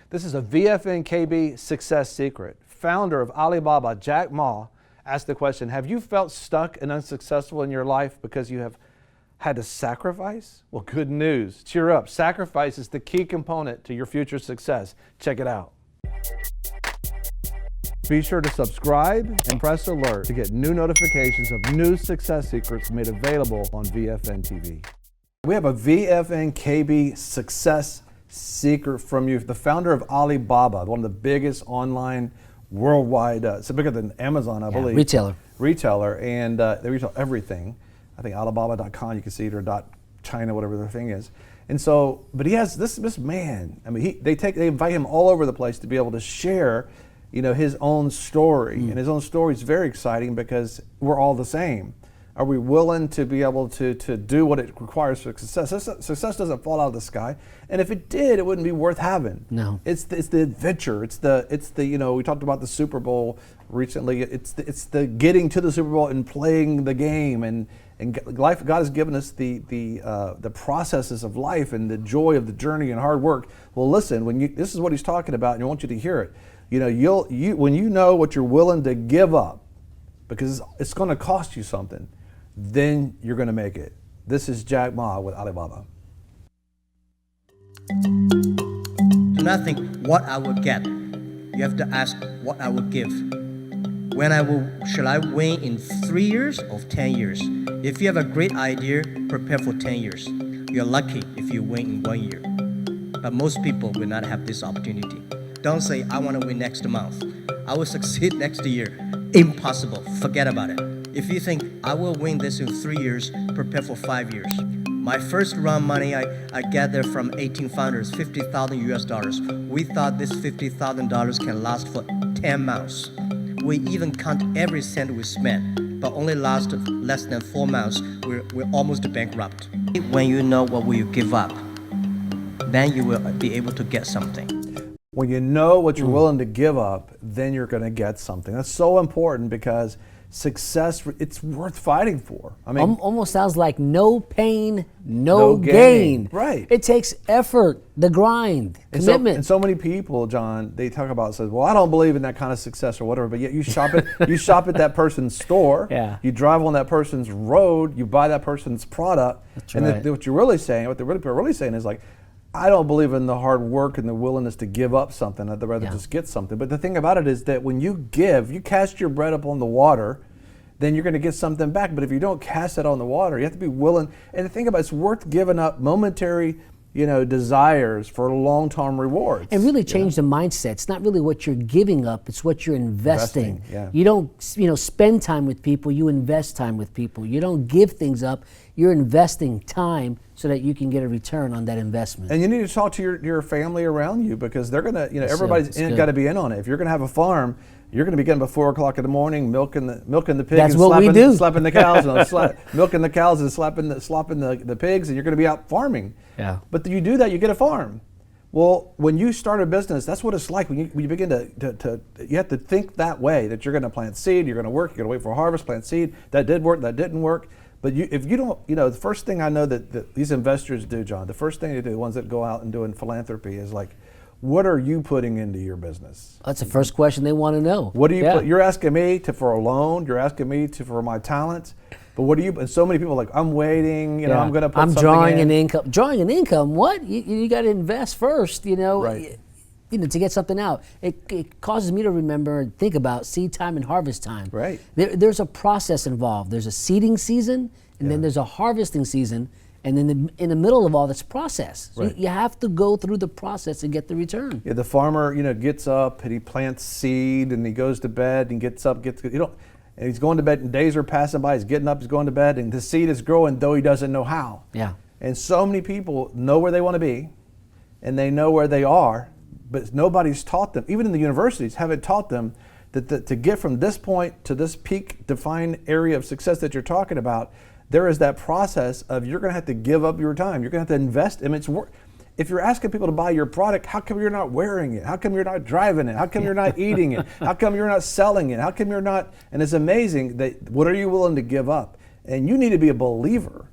This is a VFNKB success secret. Founder of Alibaba, Jack Ma, asked the question, have you felt stuck and unsuccessful in your life because you have had to sacrifice? Well, good news. Cheer up. Sacrifice is the key component to your future success. Check it out. Be sure to subscribe and press alert to get new notifications of new success secrets made available on VFN TV. We have a VFNKB success secret from you, the founder of Alibaba, one of the biggest online worldwide, it's bigger than Amazon, I believe. Retailer, and they retail everything. I think Alibaba.com, you can see it, or .China, whatever the thing is. And so, but he has this man. I mean, they invite him all over the place to be able to share, his own story, and his own story is very exciting because we're all the same. Are we willing to be able to do what it requires for success? Success doesn't fall out of the sky, and if it did, it wouldn't be worth having. No, it's the adventure. It's the we talked about the Super Bowl recently. It's the getting to the Super Bowl and playing the game, and life. God has given us the processes of life and the joy of the journey and hard work. Well, listen, this is what he's talking about, and I want you to hear it. When you know what you're willing to give up, because it's going to cost you something, then you're going to make it. This is Jack Ma with Alibaba. Do not think what I will get. You have to ask what I will give. Shall I win in 3 years or 10 years? If you have a great idea, prepare for 10 years. You're lucky if you win in 1 year. But most people will not have this opportunity. Don't say, I want to win next month. I will succeed next year. Impossible. Forget about it. If you think I will win this in 3 years, prepare for 5 years. My first round money I gathered from 18 founders, $50,000 US. We thought this $50,000 can last for 10 months. We even count every cent we spent, but only lasted less than 4 months. We're almost bankrupt. When you know what will you give up, then you will be able to get something. When you know what you're willing to give up, then you're going to get something. That's so important because success, it's worth fighting for. I mean, almost sounds like no pain, no gain. Right. It takes effort, the grind, commitment. And so many people, John, they talk about, says, well, I don't believe in that kind of success or whatever, but yet you shop at that person's store, you drive on that person's road, you buy that person's product. That's right. And what they're really saying is like, I don't believe in the hard work and the willingness to give up something. I'd rather just get something. But the thing about it is that when you give, you cast your bread up on the water, then you're going to get something back. But if you don't cast it on the water, you have to be willing. And the thing about it's worth giving up momentary, desires for long-term rewards. And really change the mindset. It's not really what you're giving up, it's what you're investing. You don't, spend time with people, you invest time with people. You don't give things up, you're investing time so that you can get a return on that investment. And you need to talk to your family around you because they're gonna, everybody's got to be in on it. If you're gonna have a farm, you're going to be getting up at 4 o'clock in the morning, milking the pigs. That's and what we do. Slapping the cows, and milking the cows and slopping the pigs, and you're going to be out farming. Yeah. But you do that, you get a farm. Well, when you start a business, that's what it's like. When you begin to you have to think that way, that you're going to plant seed, you're going to work, you're going to wait for a harvest, plant seed. That did work, that didn't work. But if you don't, the first thing I know that these investors do, John, the first thing they do, the ones that go out and doing philanthropy, is like, what are you putting into your business? That's the first question they want to know. What do you put? You're asking me for a loan. You're asking me for my talent. But what do you? And so many people are like, I'm waiting. I'm going to put something in. I'm drawing an income. Drawing an income? What? You got to invest first. Right. To get something out. It causes me to remember and think about seed time and harvest time. Right. There's a process involved. There's a seeding season, and then there's a harvesting season. And then in the middle of all this process, so you have to go through the process and get the return. Yeah, the farmer, gets up and he plants seed and he goes to bed and gets up, and he's going to bed and days are passing by. He's getting up, he's going to bed, and the seed is growing though he doesn't know how. Yeah. And so many people know where they want to be, and they know where they are, but nobody's taught them. Even in the universities, haven't taught them that to get from this point to this peak defined area of success that you're talking about. There is that process of you're going to have to give up your time. You're going to have to invest. I mean, if you're asking people to buy your product, how come you're not wearing it? How come you're not driving it? How come you're not eating it? How come you're not selling it? How come you're not? And it's amazing that what are you willing to give up? And you need to be a believer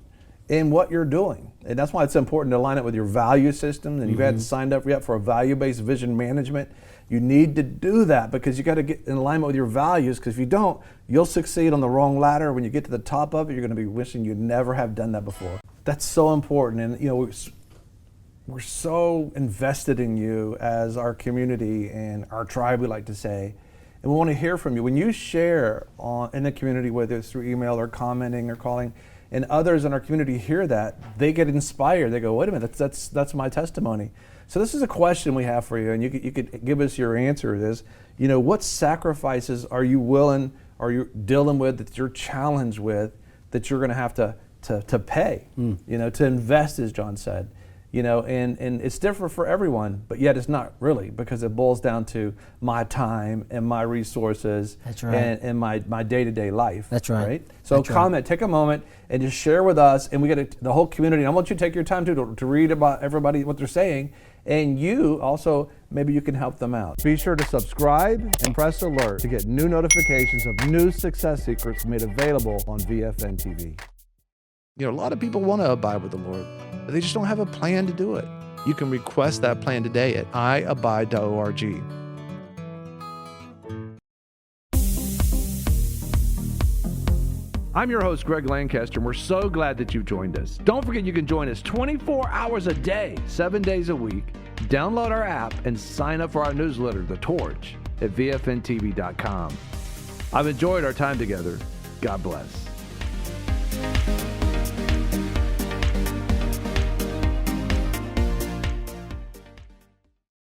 in what you're doing. And that's why it's important to line up with your value system. And you've had signed up yet for a value-based vision management. You need to do that because you got to get in alignment with your values, because if you don't, you'll succeed on the wrong ladder. When you get to the top of it, you're going to be wishing you never have done that before. That's so important. And you know, we're so invested in you as our community and our tribe, we like to say. And we want to hear from you. When you share in the community, whether it's through email or commenting or calling, and others in our community hear that, they get inspired. They go, wait a minute, that's my testimony. So this is a question we have for you, and you could give us your answer. Is, you know, what sacrifices are you willing, are you dealing with, that you're challenged with, that you're going to have to pay, you know, to invest, as John said. You know, and it's different for everyone, but yet it's not really, because it boils down to my time and my resources. That's right. and my day-to-day life. That's right. So that's comment, take a moment and just share with us, and we get the whole community. And I want you to take your time to read about everybody, what they're saying, and you also, maybe you can help them out. Be sure to subscribe and press alert to get new notifications of new success secrets made available on VFN TV. You know, a lot of people want to abide with the Lord, but they just don't have a plan to do it. You can request that plan today at iabide.org. I'm your host, Greg Lancaster, and we're so glad that you've joined us. Don't forget you can join us 24 hours a day, 7 days a week. Download our app and sign up for our newsletter, The Torch, at vfntv.com. I've enjoyed our time together. God bless.